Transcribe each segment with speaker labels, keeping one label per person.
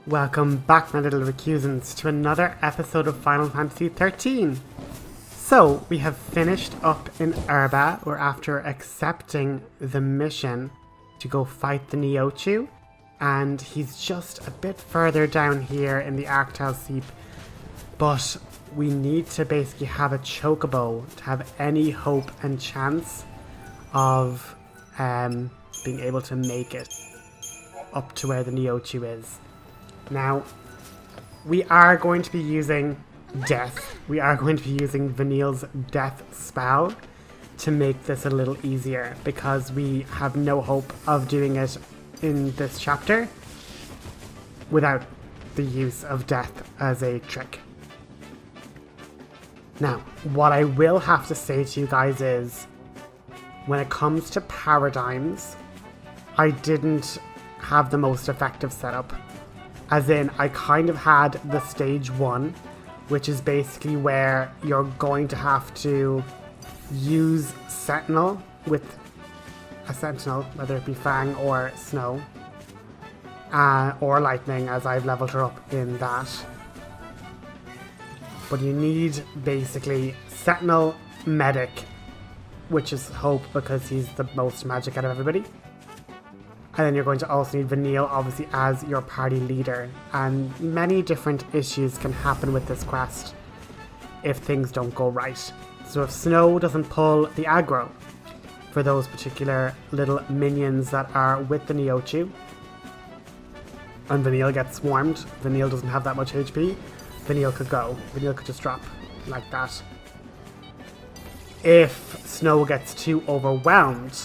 Speaker 1: Welcome back, my little recusants, to another episode of Final Fantasy 13. So, we have finished up in Erba, or after accepting the mission to go fight the Neochu, and he's just a bit further down here in the Arctal Seep, but we need to basically have a Chocobo to have any hope and chance of being able to make it up to where the Neochu is. Now, we are going to be using Death. We are going to be using Vanille's Death spell to make this a little easier, because we have no hope of doing it in this chapter without the use of Death as a trick. Now, what I will have to say to you guys is, when it comes to paradigms, I didn't have the most effective setup. As in, I kind of had the stage 1, which is basically where you're going to have to use Sentinel with a Sentinel, whether it be Fang or Snow, or Lightning, as I've leveled her up in that. But you need basically Sentinel, Medic, which is Hope because he's the most magic out of everybody. And then you're going to also need Vanille, obviously, as your party leader. And many different issues can happen with this quest if things don't go right. So if Snow doesn't pull the aggro for those particular little minions that are with the Neochu, and Vanille gets swarmed, Vanille doesn't have that much HP, Vanille could go. Vanille could just drop like that. If Snow gets too overwhelmed,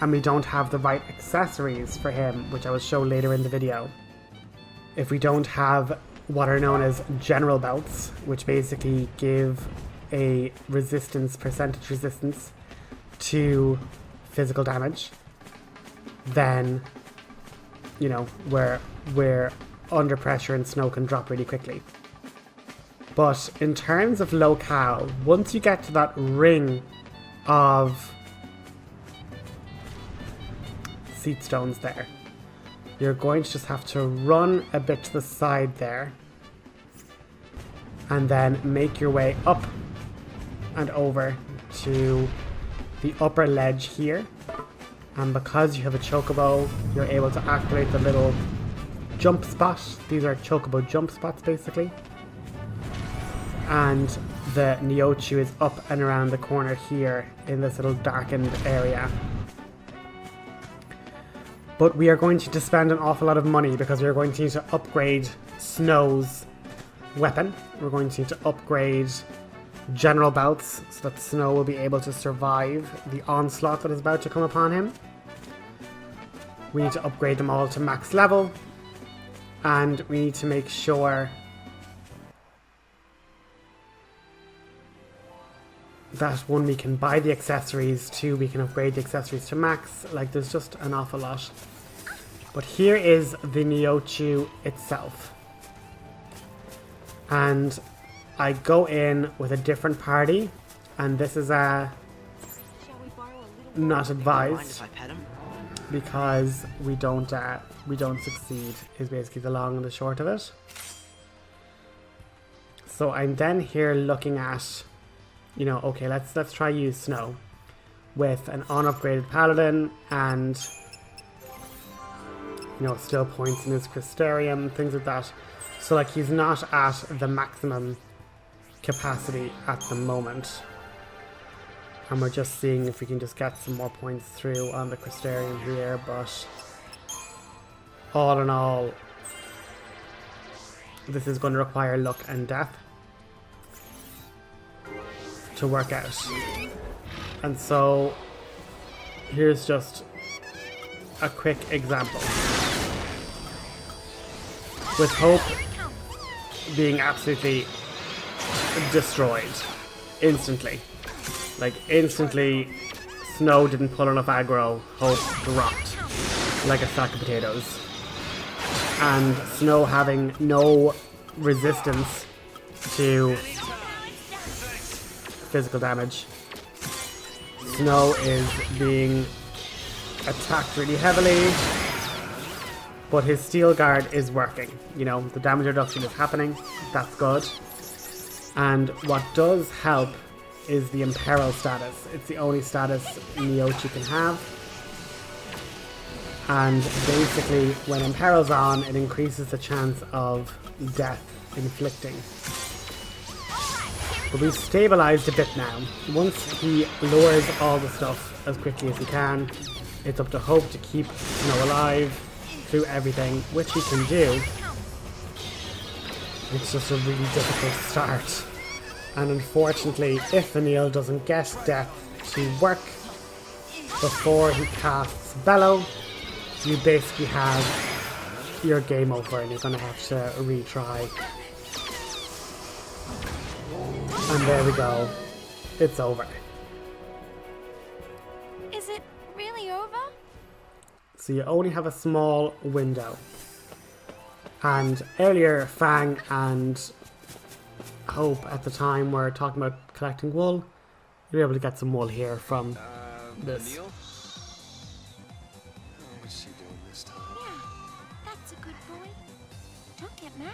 Speaker 1: and we don't have the right accessories for him, which I will show later in the video. If we don't have what are known as general belts, which basically give a percentage resistance to physical damage, then, you know, we're under pressure and Snow can drop really quickly. But in terms of locale, once you get to that ring of seat stones there, you're going to just have to run a bit to the side there and then make your way up and over to the upper ledge here. And because you have a Chocobo, you're able to activate the little jump spot. These are Chocobo jump spots basically. And the Neochu is up and around the corner here in this little darkened area. But we are going to spend an awful lot of money because we're going to need to upgrade Snow's weapon. We're going to need to upgrade general belts so that Snow will be able to survive the onslaught that is about to come upon him. We need to upgrade them all to max level. And we need to make sure that 1, we can buy the accessories, 2, we can upgrade the accessories to max. Like, there's just an awful lot. But here is the Neochu itself. And I go in with a different party, and this is not advised because we don't succeed, is basically the long and the short of it. So I'm then here looking at, you know, okay, let's try use Snow with an unupgraded paladin and, you know, still points in his Crystarium, things like that. So like, he's not at the maximum capacity at the moment. And we're just seeing if we can just get some more points through on the Crystarium here, but all in all, this is going to require luck and death to work out. And so here's just a quick example. With Hope being absolutely destroyed instantly. Like, instantly, Snow didn't pull enough aggro, Hope dropped like a sack of potatoes. And Snow having no resistance to physical damage. Snow is being attacked really heavily. But his steel guard is working. You know, the damage reduction is happening. That's good. And what does help is the Imperil status. It's the only status Neochu can have. And basically, when Imperil's on, it increases the chance of death inflicting. But we've stabilized a bit now. Once he lowers all the stuff as quickly as he can, it's up to Hope to keep Snow alive through everything, which he can do. It's just a really difficult start. And unfortunately, if Vanille doesn't get death to work before he casts Bellow, you basically have your game over and you're going to have to retry. And there we go. It's over.
Speaker 2: Is it really over?
Speaker 1: So you only have a small window. And earlier, Fang and Hope at the time were talking about collecting wool. You'll be able to get some wool here from this.
Speaker 3: Neil? What's she doing this time?
Speaker 2: Yeah, that's a good boy. Don't get mad.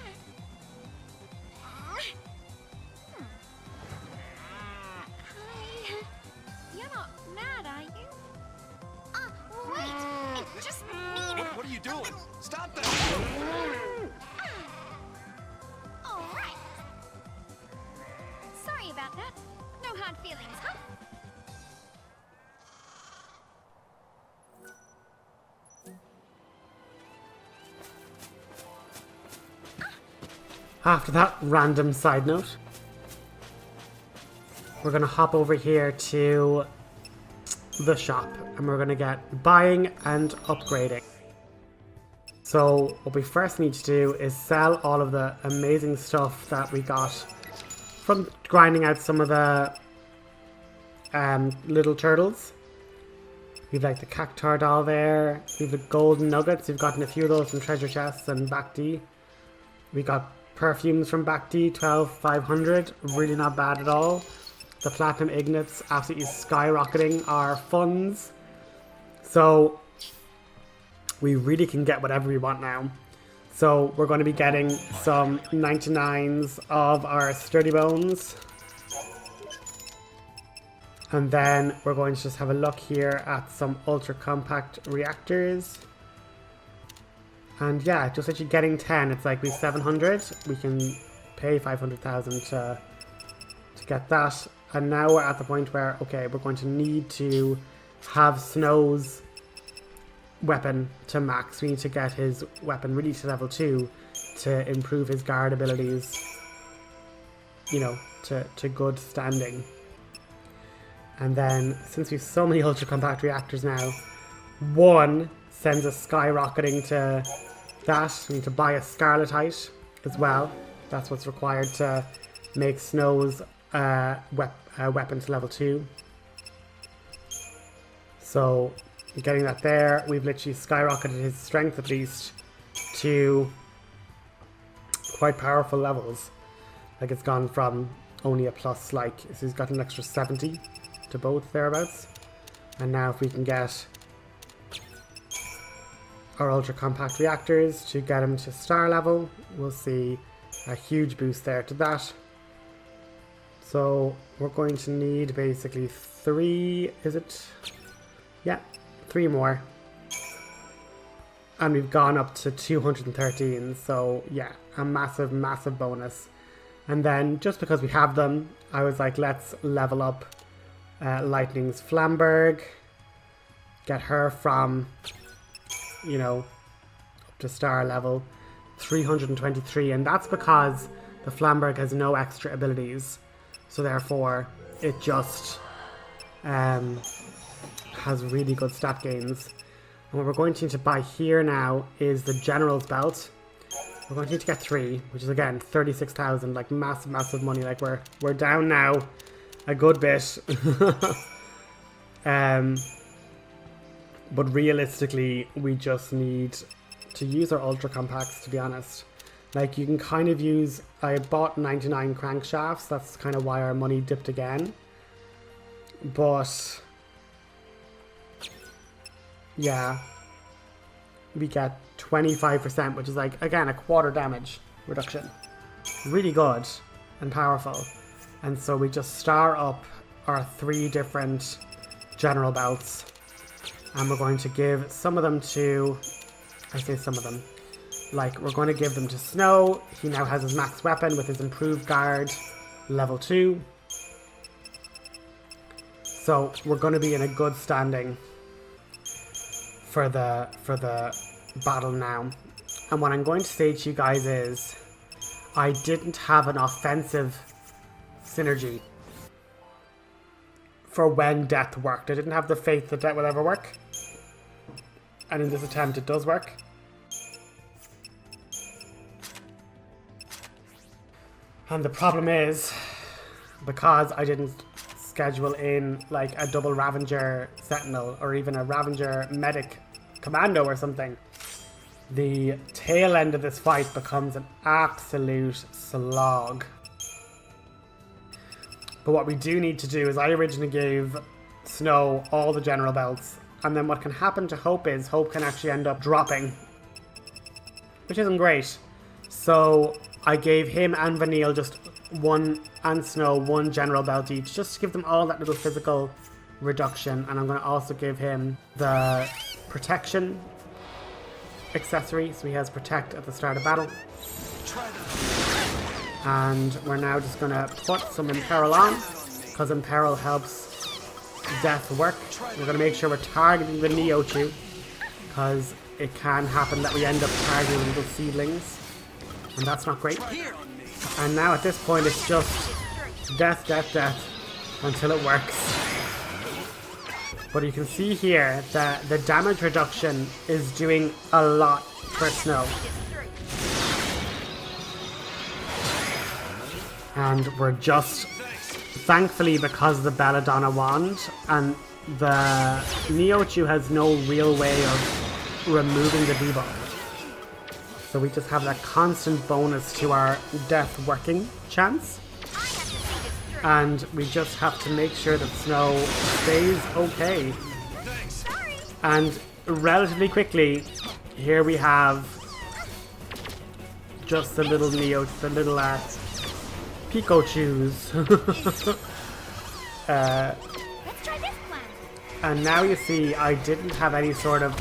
Speaker 2: Hi. You're not mad, are you? Wait. It just needed.
Speaker 3: What are you doing? Stop that!
Speaker 2: All right. Sorry about that. No hard feelings, huh?
Speaker 1: After that random side note, we're going to hop over here to the shop and we're going to get buying and upgrading. So what we first need to do is sell all of the amazing stuff that we got from grinding out some of the little turtles. We've like the Cactuar doll there. We've the golden nuggets. We've gotten a few of those from treasure chests and back D. We got perfumes from back D, 12,500. Really not bad at all. The platinum ignits absolutely skyrocketing our funds. So we really can get whatever we want now. So we're going to be getting some 99s of our sturdy bones. And then we're going to just have a look here at some ultra compact reactors. And yeah, just actually getting 10, it's like we 700. We can pay 500,000 to get that. And now we're at the point where, okay, we're going to need to have Snow's weapon to max. We need to get his weapon really to level 2 to improve his guard abilities, you know, to good standing. And then, since we have so many ultra compact reactors now, one sends us skyrocketing to that. We need to buy a Scarletite as well. That's what's required to make Snow's weapon to level 2. So, getting that there, we've literally skyrocketed his strength at least to quite powerful levels. Like it's gone from only a plus, like, so he's got an extra 70 to both thereabouts. And now if we can get our ultra compact reactors to get him to star level, we'll see a huge boost there to that. So we're going to need basically 3, is it? Yeah, 3 more. And we've gone up to 213, so yeah, a massive, massive bonus. And then, just because we have them, I was like, let's level up Lightning's Flamberg. Get her from, you know, up to star level 323. And that's because the Flamberg has no extra abilities. So therefore, it just has really good stat gains. And what we're going to need to buy here now is the General's Belt. We're going to need to get 3, which is again 36,000, like massive, massive money. Like we're down now a good bit. But realistically, we just need to use our ultra compacts, to be honest. Like you can kind of use, I bought 99 crankshafts, that's kind of why our money dipped again. But yeah, we get 25%, which is like, again, a quarter damage reduction. Really good and powerful. And so we just star up our 3 different general belts. And we're going to give some of them to... I say some of them. Like, we're going to give them to Snow. He now has his max weapon with his improved guard, level 2. So we're going to be in a good standing for the battle now. And what I'm going to say to you guys is, I didn't have an offensive synergy for when death worked. I didn't have the faith that death will ever work. And in this attempt it does work. And the problem is, because I didn't schedule in like a double Ravager Sentinel or even a Ravager Medic Commando or something, the tail end of this fight becomes an absolute slog. But what we do need to do is, I originally gave Snow all the general belts, and then what can happen to Hope is Hope can actually end up dropping, which isn't great. So I gave him and Vanille just one, and Snow one general belt each, just to give them all that little physical reduction. And I'm going to also give him the protection accessory, so he has protect at the start of battle. And we're now just going to put some Imperil on, because Imperil helps death work. We're going to make sure we're targeting the Neochu, because it can happen that we end up targeting little seedlings, and that's not great. And now at this point it's just death, death, death until it works. But you can see here that the damage reduction is doing a lot for Snow. And we're just, thankfully, because of the Belladonna wand and the Neochu has no real way of removing the debuff. So we just have that constant bonus to our death working chance. And we just have to make sure that Snow stays okay. And relatively quickly, here we have just the little the little Pikachu's. And now you see I didn't have any sort of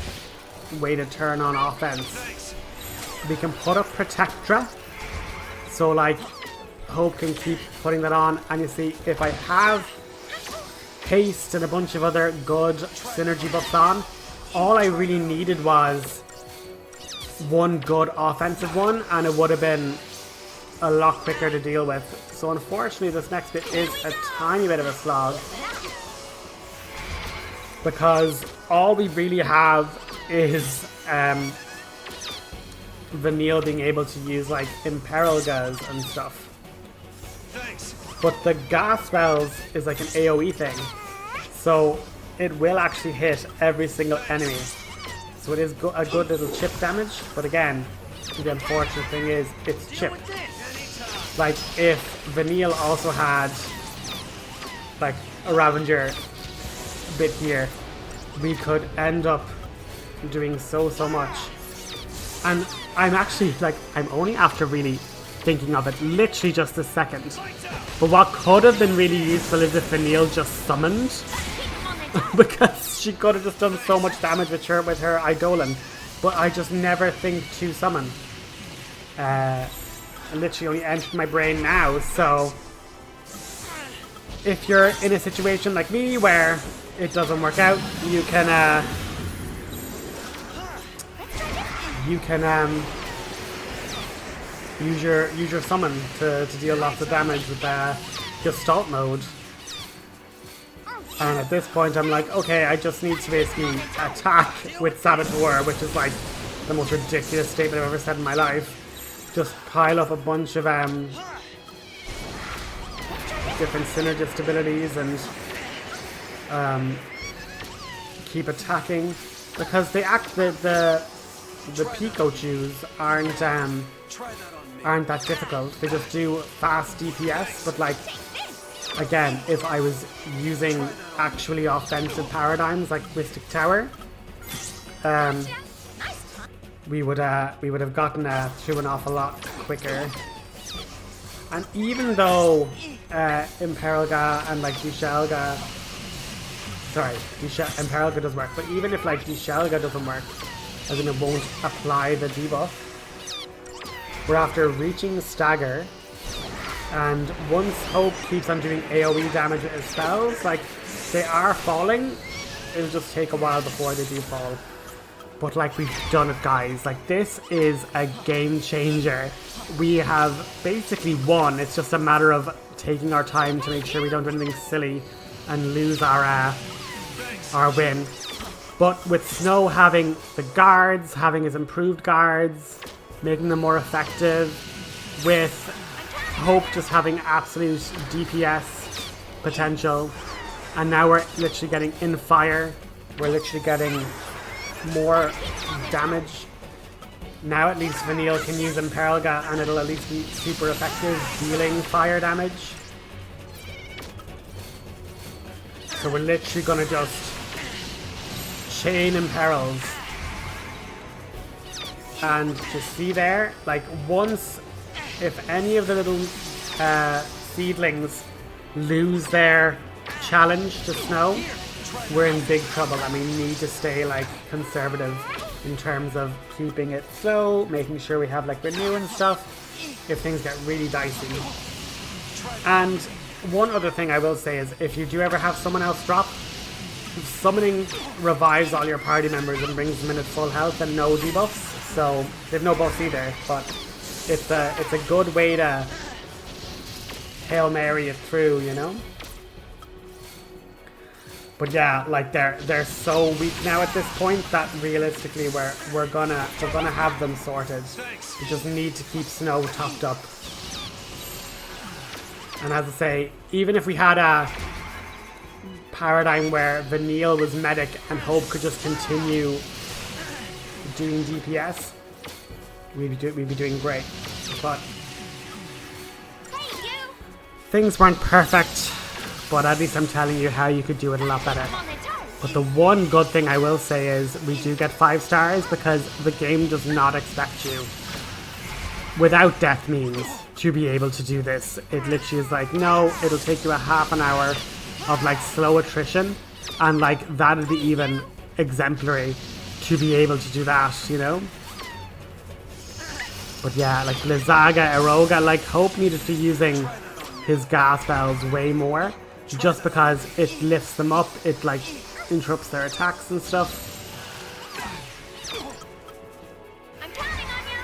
Speaker 1: way to turn on offense. We can put up Protectra, so like Hope can keep putting that on, and you see if I have haste and a bunch of other good synergy buffs on, all I really needed was one good offensive one and it would have been a lot quicker to deal with. So unfortunately this next bit is a tiny bit of a slog, because all we really have is Vanille being able to use like Imperil Gas and stuff. But the gas spells is like an AoE thing, so it will actually hit every single enemy. So it is a good little chip damage, but again, the unfortunate thing is it's chip. Like if Vanille also had like a Ravager bit here, we could end up doing so much. And I'm actually like, I'm only after really thinking of it literally just a second. But what could have been really useful is if Vanille just summoned, because she could have just done so much damage with her Eidolon. But I just never think to summon. It literally only entered my brain now. So if you're in a situation like me where it doesn't work out, you can use your summon to deal lots of damage with Gestalt mode. And at this point I'm like, okay, I just need to basically attack with Saboteur, which is like the most ridiculous statement I've ever said in my life. Just pile up a bunch of different synergist abilities and keep attacking, because they the Pikachus aren't that difficult. They just do fast DPS, but like, again, if I was using actually offensive paradigms like Mystic Tower, we would have gotten through an awful lot quicker. And even though Imperalga and like Dishelga, Imperalga does work, but even if like Dishelga doesn't work, as in it won't apply the debuff, we're after reaching Stagger, and once Hope keeps on doing AoE damage with his spells, like they are falling, it'll just take a while before they do fall. But like, we've done it, guys. Like, this is a game changer. We have basically won. It's just a matter of taking our time to make sure we don't do anything silly and lose our win. But with Snow having the guards, having his improved guards, making them more effective, with Hope just having absolute DPS potential, and now we're literally getting in fire. We're literally getting more damage. Now at least Vanille can use Imperalga and it'll at least be super effective dealing fire damage. So we're literally gonna just chain Imperils. And just see there, like once, if any of the little seedlings lose their challenge to Snow, we're in big trouble, and we need to stay like conservative in terms of keeping it slow, making sure we have like renew and stuff if things get really dicey. And one other thing I will say is, if you do ever have someone else drop, summoning revives all your party members and brings them in at full health and no debuffs, so they have no buffs either, but it's a good way to Hail Mary it through, you know? But yeah, like they're so weak now at this point that realistically we're gonna have them sorted. We just need to keep Snow topped up. And as I say, even if we had a paradigm where Vanille was medic and Hope could just continue doing DPS, we'd be doing great. But things weren't perfect. But at least I'm telling you how you could do it a lot better. But the one good thing I will say is we do get 5 stars because the game does not expect you, without death means, to be able to do this. It literally is like, no, it'll take you a half an hour of like slow attrition, and like that'd be even exemplary to be able to do that, you know? But yeah, like Blizzaga, Eroga, like Hope needed to be using his gas spells way more, just because it lifts them up, it like interrupts their attacks and stuff.
Speaker 2: I'm counting on you.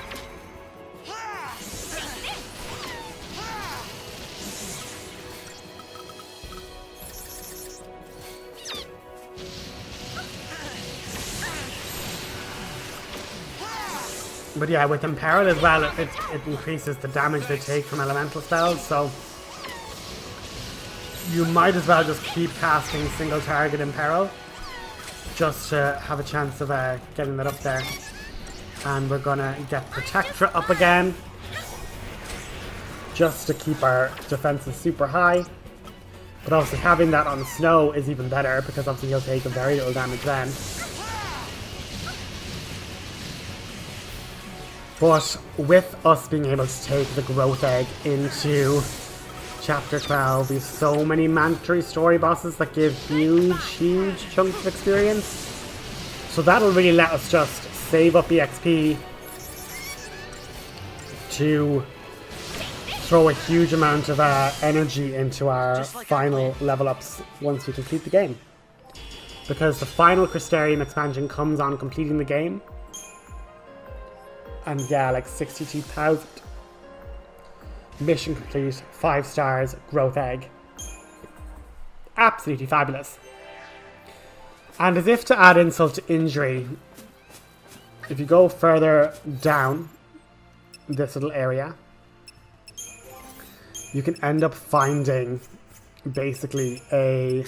Speaker 1: But yeah, with Imperil as well, it increases the damage they take from elemental spells, so you might as well just keep casting single target Imperil just to have a chance of getting that up there. And we're gonna get Protectra up again just to keep our defenses super high. But obviously having that on Snow is even better, because obviously he'll take a very little damage then. But with us being able to take the growth egg into Chapter 12, we have so many mandatory story bosses that give huge chunks of experience. So that'll really let us just save up EXP to throw a huge amount of energy into our final level ups once we complete the game. Because the final Crystarium expansion comes on completing the game. And yeah, like 62,000. Mission complete, 5 stars, growth egg. Absolutely fabulous. And as if to add insult to injury, if you go further down this little area, you can end up finding basically a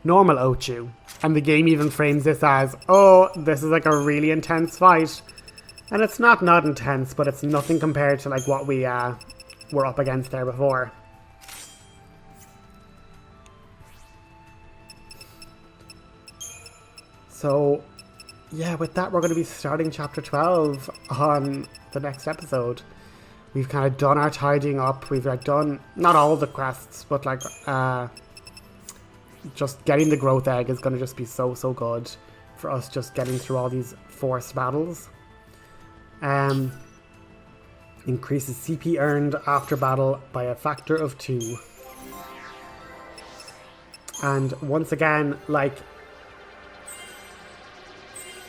Speaker 1: normal Ochu. And the game even frames this as, oh, this is like a really intense fight. And it's not intense, but it's nothing compared to like what we were up against there before. So yeah, with that, we're going to be starting chapter 12 on the next episode. We've kind of done our tidying up. We've like done, not all the quests, but like, just getting the growth egg is going to just be so good for us just getting through all these forced battles. Increases CP earned after battle by a factor of 2. And once again, like,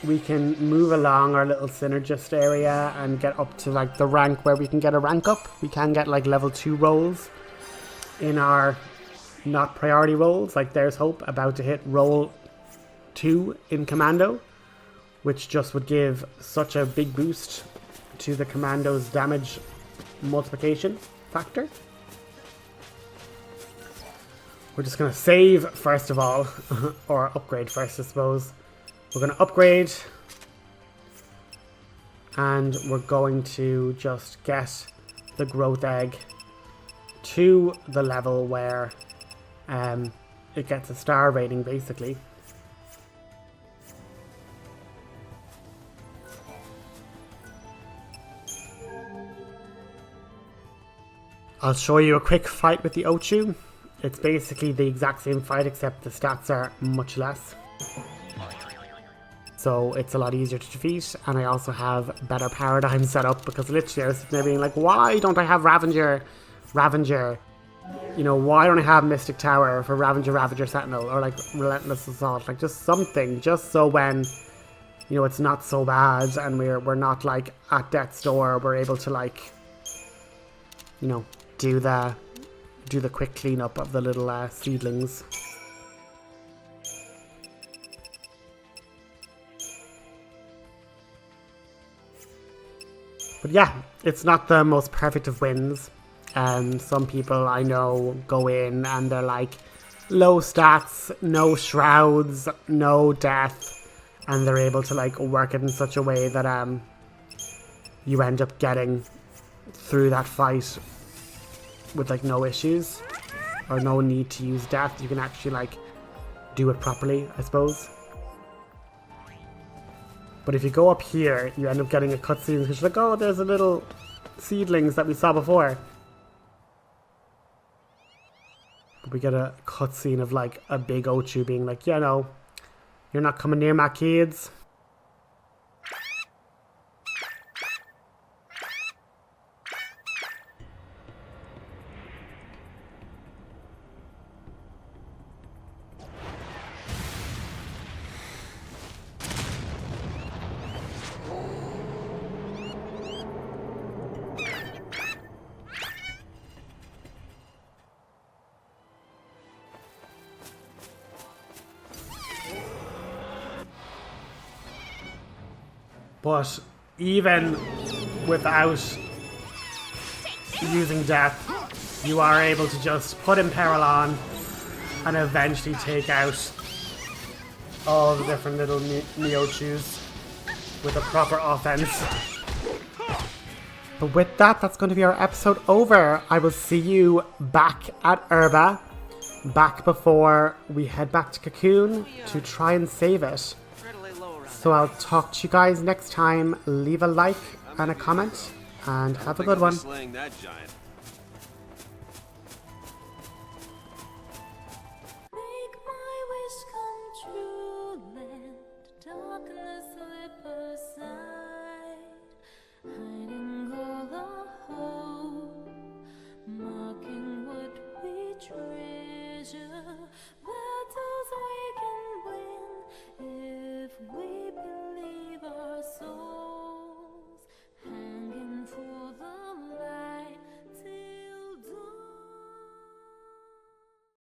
Speaker 1: we can move along our little synergist area and get up to like the rank where we can get a rank up. We can get like level 2 rolls in our not priority rolls. Like there's Hope about to hit roll 2 in Commando, which just would give such a big boost to the Commando's damage multiplication factor. We're just going to save first of all, or upgrade first I suppose. We're going to upgrade and we're going to just get the growth egg to the level where it gets a star rating basically. I'll show you a quick fight with the Neochu. It's basically the exact same fight except the stats are much less. So it's a lot easier to defeat, and I also have better paradigms set up because literally I was sitting there being like, why don't I have Ravager, you know, why don't I have Mystic Tower for Ravager Sentinel, or like Relentless Assault, like just something, just so when, you know, it's not so bad and we're not like at death's door, we're able to like, you know, do the quick cleanup of the little seedlings. But yeah, it's not the most perfect of wins. Some people I know go in and they're like, low stats, no shrouds, no death, and they're able to like work it in such a way that you end up getting through that fight with like no issues or no need to use death. You can actually like do it properly, I suppose. But if you go up here, you end up getting a cutscene because you're like, oh, there's a little seedlings that we saw before. But we get a cutscene of like a big Neochu being like, yeah, no, you're not coming near my kids. But even without using death, you are able to just put Imperil on and eventually take out all the different little Neochus with a proper offense. But with that, that's going to be our episode over. I will see you back at Erba, back before we head back to Cocoon to try and save it. So I'll talk to you guys next time. Leave a like and a comment, and have a good one.
Speaker 3: Slaying that giant.
Speaker 2: Make my wish come true, let darkness slip aside, hiding all the hope, marking what we treasure.